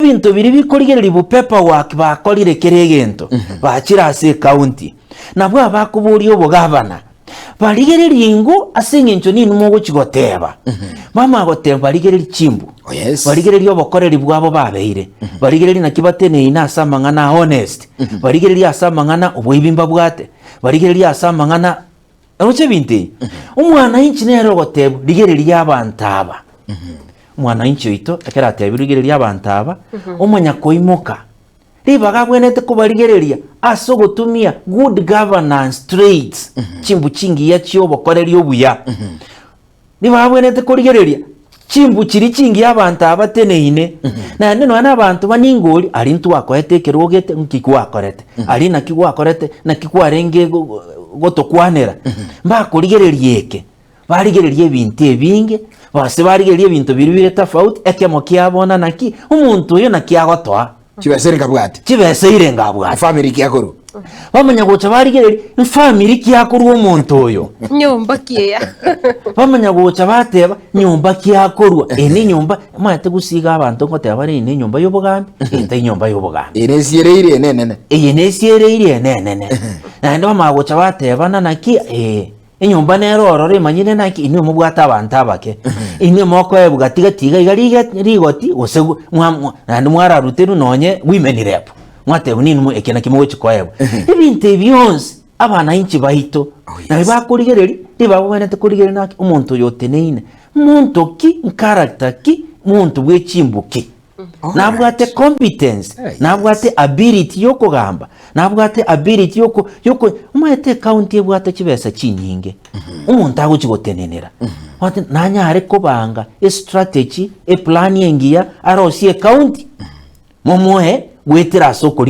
bintu biri bikorigereri bu paperwork bakorire kirigento bakira ase county nabwo abakuburi obugavana barigereri ngo asingincho ni numo gukigoteba mama goteba barigereri chimbu barigereri obokoreri bwabo babeire barigereri nakibatene ina asamangana honest barigereri asamangana obwibimba bwate barigereri asamangana oche binti umwana inchi nero goteba rigereri yabantaba mwana inchi ito akera birigereri yabantaba umunya koimoka ribaga bwenete kubarigereria aso gutumia good governance traits chimbu chingi ya cyo bokoreri obuya ribaga bwenete kurigereria chimbu chiri chingi yabantaba teneine na neno ana abantu baningoli ari ntu akoetekero ogete nkikwa korete ari nakigwa korete nakikwarenge gotokwanera mba kurigererieke barigererie ebintu ebinge base barigererie ebintu biribire tofauti ekemo kiabona naki umuntu yo nakiagotoa Chibesere ngabwate. Chibesere ngabwate. Family kyakuru. Bamanya gocha barigereri family kyakuru omuntu oyo. Nyumba kiya. Bamanya gocha bateba nyumba kyakuru. Ene nyumba mate gusiga abantu ngote abari ene nyumba y'obugambi. Ente nyumba y'obugambi. Ene siereire enene. Ene siereire enene. Na ndo magocha bateba nanaki inyumba nero orore manyine naki ine mubwata abantu abake ine moko ebugatiga tiga igari rigoti osegu nandi mwara rutenu nonye women rep mwate bunini ekena kimwe chikoyebo ibinte byonse abana inchi bahito na bakurigereri ribabonete kurigereri naki umuntu yoteneine muntu ki character ki muntu bwechimbuki nabwate competence nabwate ability yokugamba nabwate ability yoko umwete county ebwate kibesa chinyinge umuntu aguchigotenenera wate nanya are kobanga strategy plan yengiya arosie county momohe wetera soko